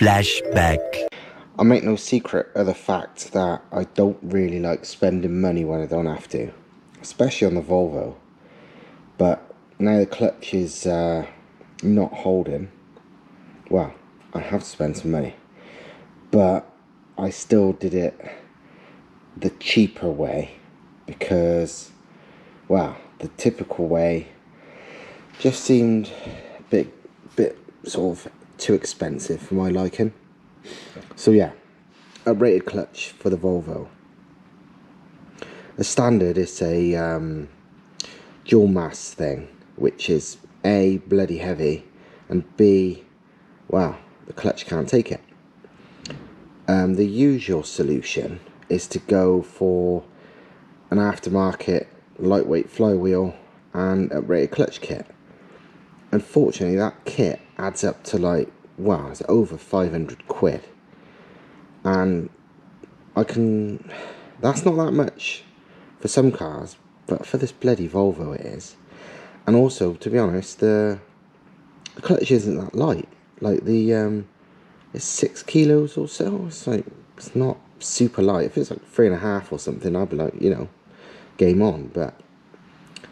Flashback. I make no secret of the fact that I don't really like spending money when I don't have to, especially on the Volvo. But now the clutch is not holding, well, I have to spend some money. But I still did it the cheaper way because, well, the typical way just seemed a bit sort of too expensive for my liking. So yeah, a rated clutch for the Volvo. The standard is a dual mass thing, which is A, bloody heavy, and B, well, the clutch can't take it. The usual solution is to go for an aftermarket lightweight flywheel and a rated clutch kit. Unfortunately, that kit adds up to like, wow, it's over 500 quid. And that's not that much for some cars, but for this bloody Volvo it is. And also, to be honest, the clutch isn't that light. Like it's 6 kilos or so. It's not super light. If it's like 3.5 or something, I'd be like, game on. But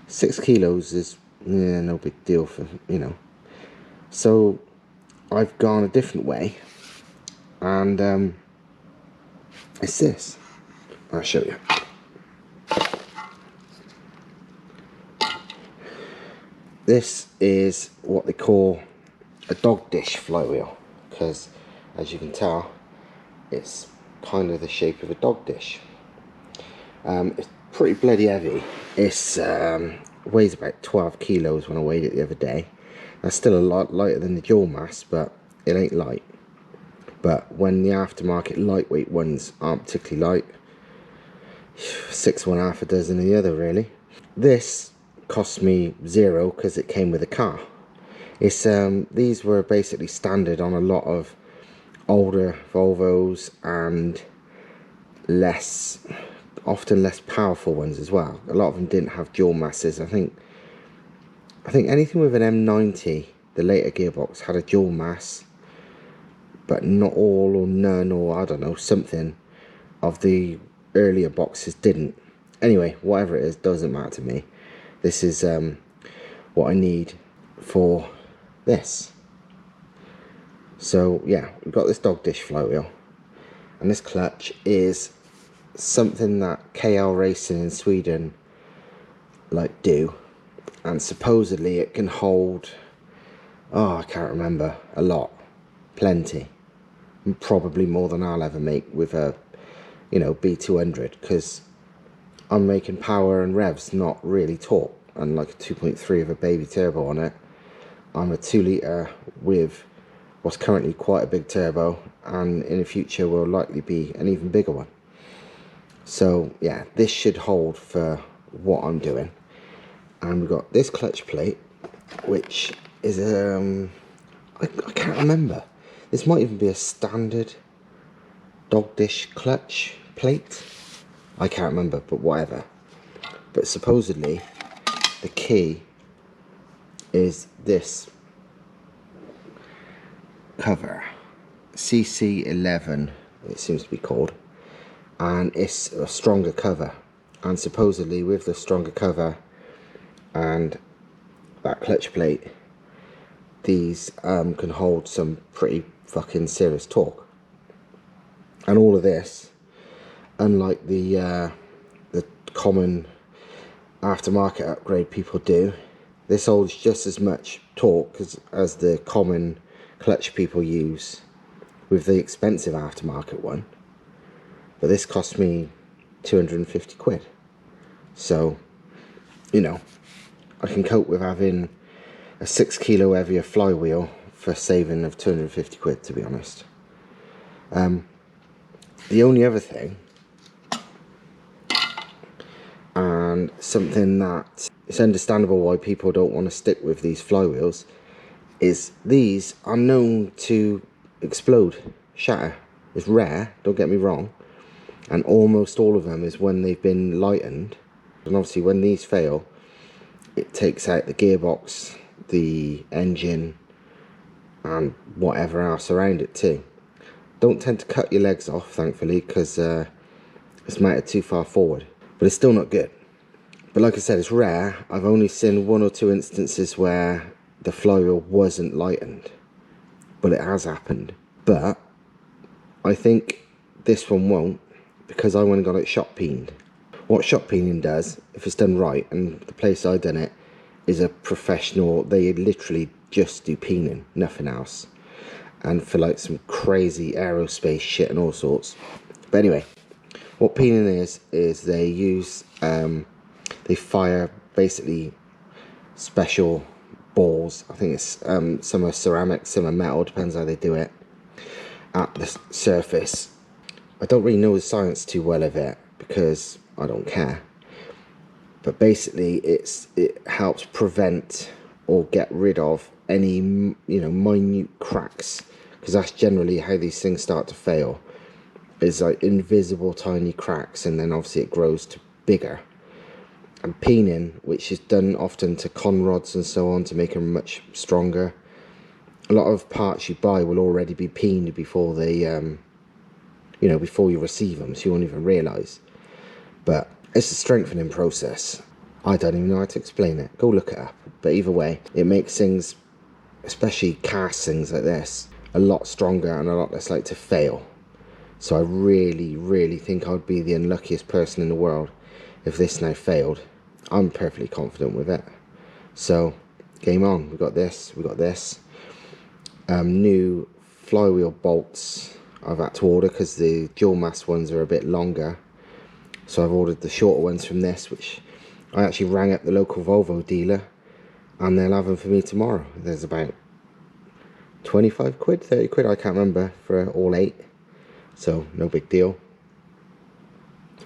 6 kilos is no big deal for, So I've gone a different way, and it's this. I'll show you. This is what they call a dog dish flywheel, because as you can tell, it's kind of the shape of a dog dish. It's pretty bloody heavy. It's weighs about 12 kilos when I weighed it the other day. That's still a lot lighter than the dual mass, but it ain't light. But when the aftermarket lightweight ones aren't particularly light, 6 one half a dozen of the other really. This cost me zero because it came with a car. It's these were basically standard on a lot of older Volvos and often less powerful ones as well. A lot of them didn't have dual masses. I think anything with an M90, the later Gearbox, had a dual mass, but not all or none, or I don't know, something of the earlier boxes didn't. Anyway, whatever it is, doesn't matter to me. This is what I need for this. So yeah, we've got this dog dish flywheel, and this clutch is something that KL Racing in Sweden do, and supposedly it can hold, I can't remember, a lot, plenty, and probably more than I'll ever make with a B200, because I'm making power and revs, not really torque. And like a 2.3 of a baby turbo on it, I'm a 2 litre with what's currently quite a big turbo, and in the future will likely be an even bigger one. So yeah, this should hold for what I'm doing. And we've got this clutch plate, which is I can't remember. This might even be a standard dog dish clutch plate. I can't remember, but whatever. But supposedly the key is this cover, CC11 it seems to be called, and it's a stronger cover. And supposedly with the stronger cover and that clutch plate, these can hold some pretty fucking serious torque. And all of this, unlike the common aftermarket upgrade people do, this holds just as much torque as the common clutch people use with the expensive aftermarket one. But this cost me 250 quid. So, I can cope with having a 6 kilo heavier flywheel for saving of 250 quid, to be honest. The only other thing, and something that it's understandable why people don't want to stick with these flywheels, is these are known to explode, shatter. It's rare, don't get me wrong, and almost all of them is when they've been lightened. And obviously when these fail, it takes out the gearbox, the engine, and whatever else around it too. Don't tend to cut your legs off, thankfully, because it's mounted too far forward. But it's still not good. But like I said, it's rare. I've only seen 1 or 2 instances where the flywheel wasn't lightened. But it has happened. But I think this one won't, because I went and got it shot peened. What shot peening does, if it's done right, and the place I done it is a professional, they literally just do peening, nothing else. And for like some crazy aerospace shit and all sorts. But anyway, what peening is they use, they fire basically special balls. I think it's some are ceramic, some are metal, depends how they do it, at the surface. I don't really know the science too well of it because I don't care. But basically it helps prevent or get rid of any, minute cracks, because that's generally how these things start to fail. It's like invisible tiny cracks, and then obviously it grows to bigger. And peening, which is done often to con rods and so on to make them much stronger. A lot of parts you buy will already be peened before they, before you receive them, so you won't even realise. But it's a strengthening process. I don't even know how to explain it. Go look it up. But either way, it makes things, especially cast things like this, a lot stronger and a lot less likely to fail. So I really, really think I'd be the unluckiest person in the world if this now failed. I'm perfectly confident with it. So, game on. We got this. New flywheel bolts I've had to order because the dual mass ones are a bit longer. So I've ordered the shorter ones from this, which I actually rang up the local Volvo dealer and they'll have them for me tomorrow. There's about 25 quid, 30 quid, I can't remember, for all 8. So no big deal.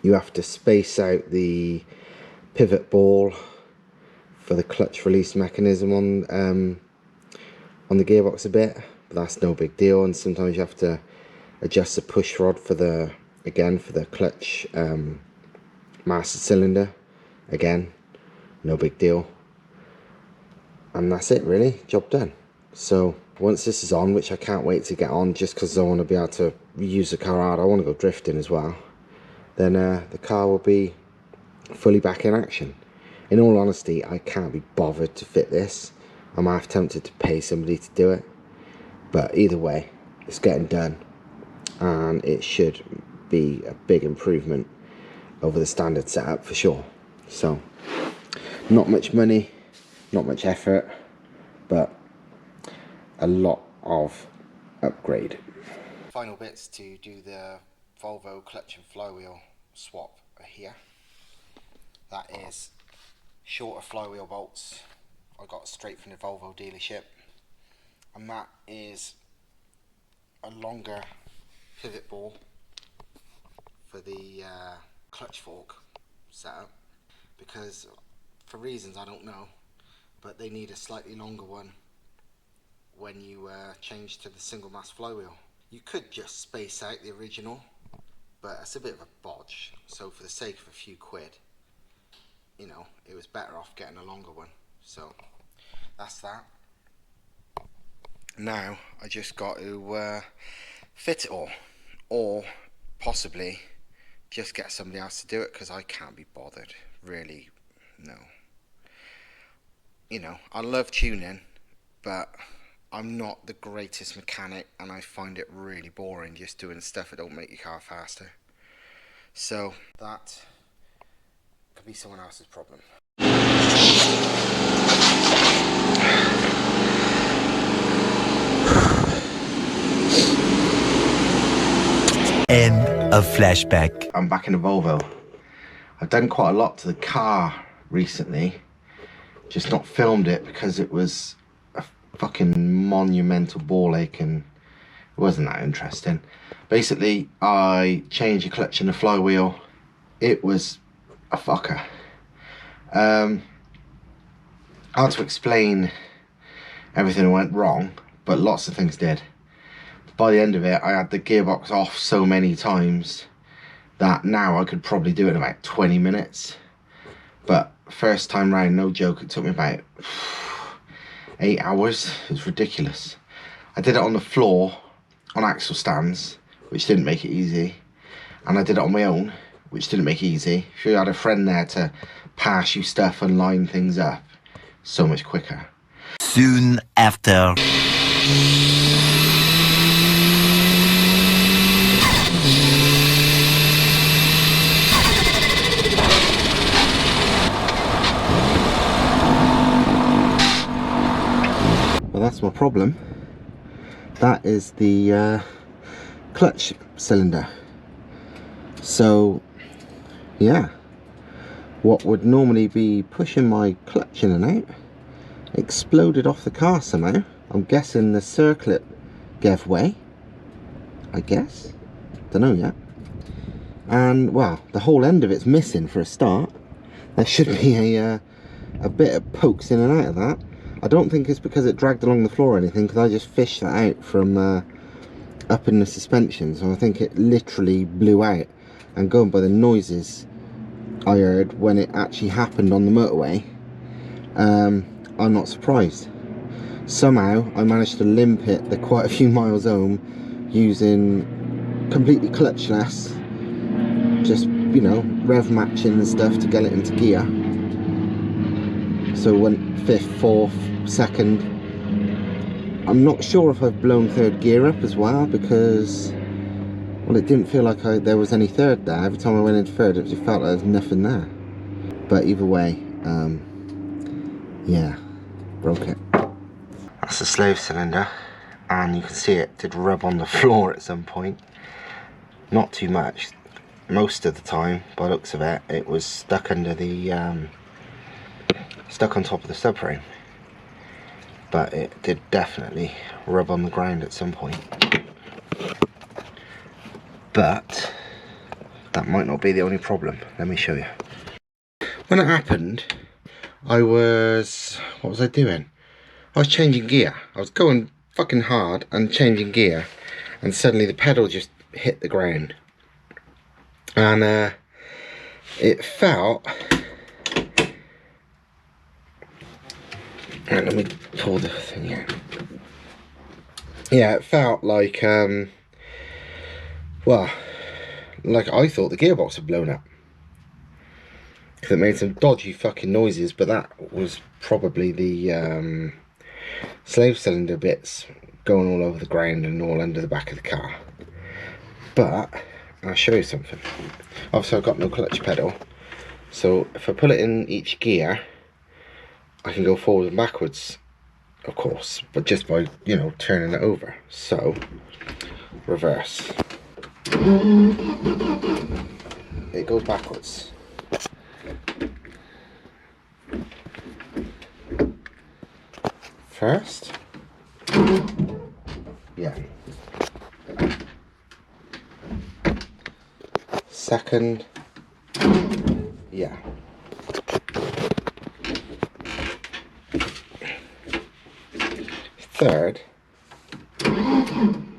You have to space out the pivot ball for the clutch release mechanism on the gearbox a bit, but that's no big deal. And sometimes you have to adjust the push rod for the clutch master cylinder, again, no big deal. And that's it really, job done. So once this is on, which I can't wait to get on, just because I want to be able to use the car out, I want to go drifting as well, then the car will be fully back in action. In all honesty, I can't be bothered to fit this. I'm half tempted to pay somebody to do it, but either way, it's getting done, and it should be a big improvement over the standard setup for sure. So not much money, not much effort, but a lot of upgrade. Final bits to do the Volvo clutch and flywheel swap are here. That is shorter flywheel bolts I got straight from the Volvo dealership, and that is a longer pivot ball for the clutch fork setup, because for reasons I don't know, but they need a slightly longer one when you change to the single mass flywheel. You could just space out the original, but it's a bit of a bodge, so for the sake of a few quid, it was better off getting a longer one. So that's that. Now I just got to fit it all, or possibly just get somebody else to do it, because I can't be bothered, really. No. I love tuning, but I'm not the greatest mechanic, and I find it really boring just doing stuff that don't make your car faster. So that could be someone else's problem. End of flashback. I'm back in the Volvo. I've done quite a lot to the car recently, just not filmed it because it was a fucking monumental ball ache and it wasn't that interesting. Basically, I changed the clutch and the flywheel. It was a fucker. Hard to explain everything that went wrong, but lots of things did. By the end of it, I had the gearbox off so many times that now I could probably do it in about 20 minutes. But first time round, no joke, it took me about 8 hours. It was ridiculous. I did it on the floor, on axle stands, which didn't make it easy. And I did it on my own, which didn't make it easy. If you had a friend there to pass you stuff and line things up, so much quicker. Soon after. Well, that's my problem. That is the clutch cylinder. So yeah, what would normally be pushing my clutch in and out exploded off the car somehow. I'm guessing the circlip gave way, I guess, don't know yet. And well, the whole end of it's missing for a start. There should be a bit of pokes in and out of that. I don't think it's because it dragged along the floor or anything, because I just fished that out from up in the suspension, so I think it literally blew out. And going by the noises I heard when it actually happened on the motorway, I'm not surprised. Somehow I managed to limp it the quite a few miles home using completely clutchless, just, you know, rev matching and stuff to get it into gear. So went 5th, 4th, 2nd. I'm not sure if I've blown 3rd gear up as well, because, well, it didn't feel like there was any 3rd there. Every time I went into 3rd, it just felt like there was nothing there. But either way, yeah, broke it. That's the slave cylinder, and you can see it did rub on the floor at some point. Not too much. Most of the time, by the looks of it, it was stuck under the, stuck on top of the subframe. But it did definitely rub on the ground at some point. But that might not be the only problem. Let me show you. When it happened, what was I doing? I was changing gear. I was going fucking hard and changing gear, and suddenly the pedal just hit the ground. And it felt... Right, let me pull the thing out. Yeah, it felt like, well, like I thought the gearbox had blown up. Because it made some dodgy fucking noises, but that was probably the slave cylinder bits going all over the ground and all under the back of the car. But I'll show you something. Obviously I've got no clutch pedal, so if I pull it in each gear, I can go forward and backwards, of course, but just by, you know, turning it over. So, reverse. It goes backwards. First. Yeah. Second. Yeah. Third,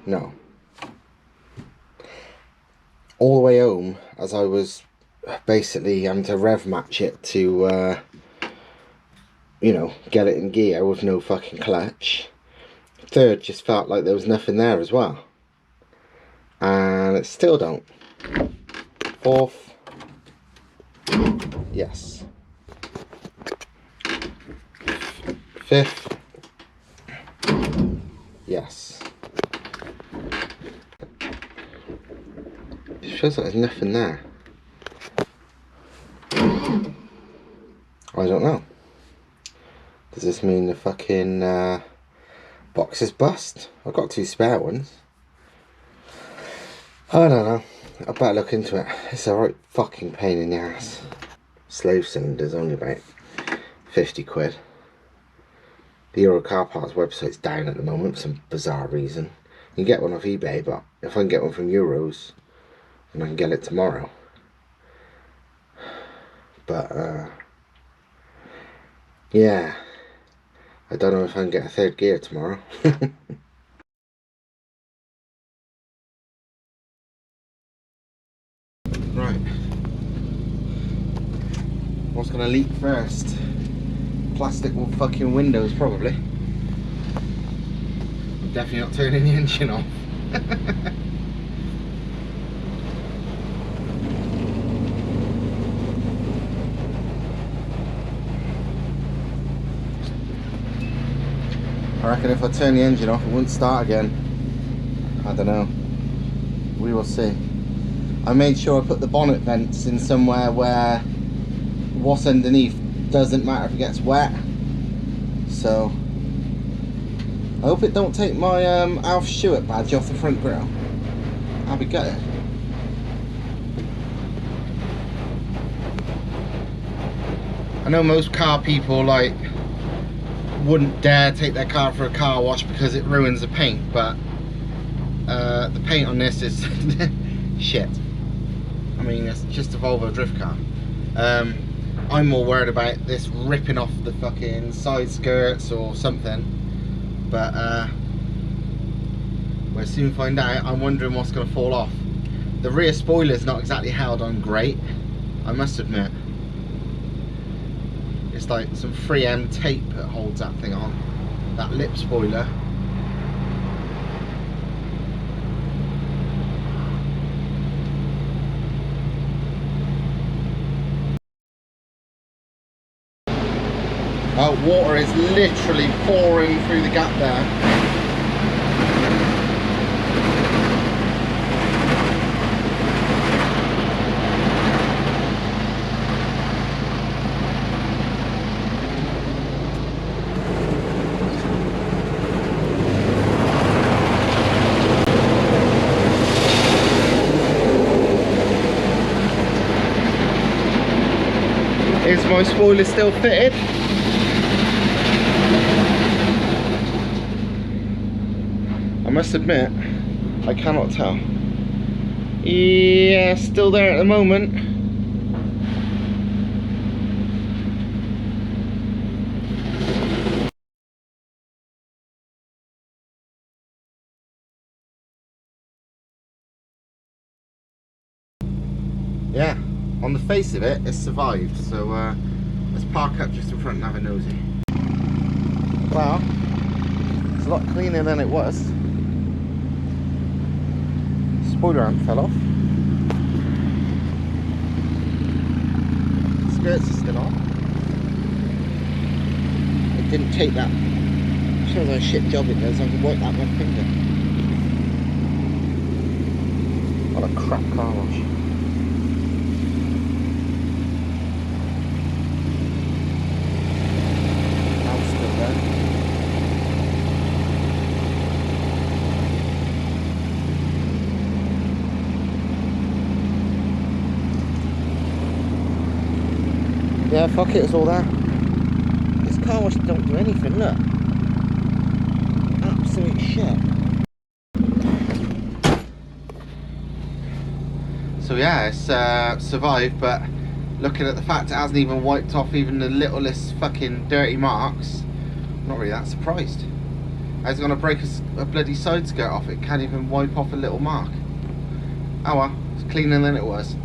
no. All the way home, as I was basically having to rev match it to, you know, get it in gear with no fucking clutch. Third just felt like there was nothing there as well. And it still don't. Fourth, yes. Fifth, yes. It feels like there's nothing there. I don't know. Does this mean the fucking box is bust? I've got 2 spare ones. I don't know. I better look into it. It's a right fucking pain in the ass. Slave cylinder's only about 50 quid. The Euro Car Parts website's down at the moment for some bizarre reason. You can get one off eBay, but if I can get one from Euros, then I can get it tomorrow. But, yeah. I don't know if I can get a 3rd gear tomorrow. Right. What's gonna leak first? Plastic fucking windows, probably. I'm definitely not turning the engine off. I reckon if I turn the engine off, it wouldn't start again. I don't know. We will see. I made sure I put the bonnet vents in somewhere where what's underneath doesn't matter if it gets wet. So I hope it don't take my Alf Stewart badge off the front grille. I'll be gutted. I know most car people like wouldn't dare take their car for a car wash because it ruins the paint, but the paint on this is shit. I mean, it's just a Volvo drift car. I'm more worried about this ripping off the fucking side skirts or something, but we'll soon find out. I'm wondering what's going to fall off. The rear spoiler's not exactly held on great, I must admit. It's like some 3M tape that holds that thing on, that lip spoiler. Oh, water is literally pouring through the gap there. Is my spoiler still fitted? I must admit, I cannot tell. Yeah, still there at the moment. Yeah, on the face of it, it's survived. So let's park up just in front and have a nosy. Well, it's a lot cleaner than it was. Spoiler amp fell off. Skirts are still on. It didn't take that. Shows how shit job it does. I can wipe that with my finger. What a crap car wash. That's still there. Yeah, fuck it, it's all there. This car wash don't do anything, look. Absolute shit. So yeah, it's survived, but looking at the fact it hasn't even wiped off even the littlest fucking dirty marks, I'm not really that surprised. I was gonna break a bloody side skirt off, it can't even wipe off a little mark. Oh well, it's cleaner than it was.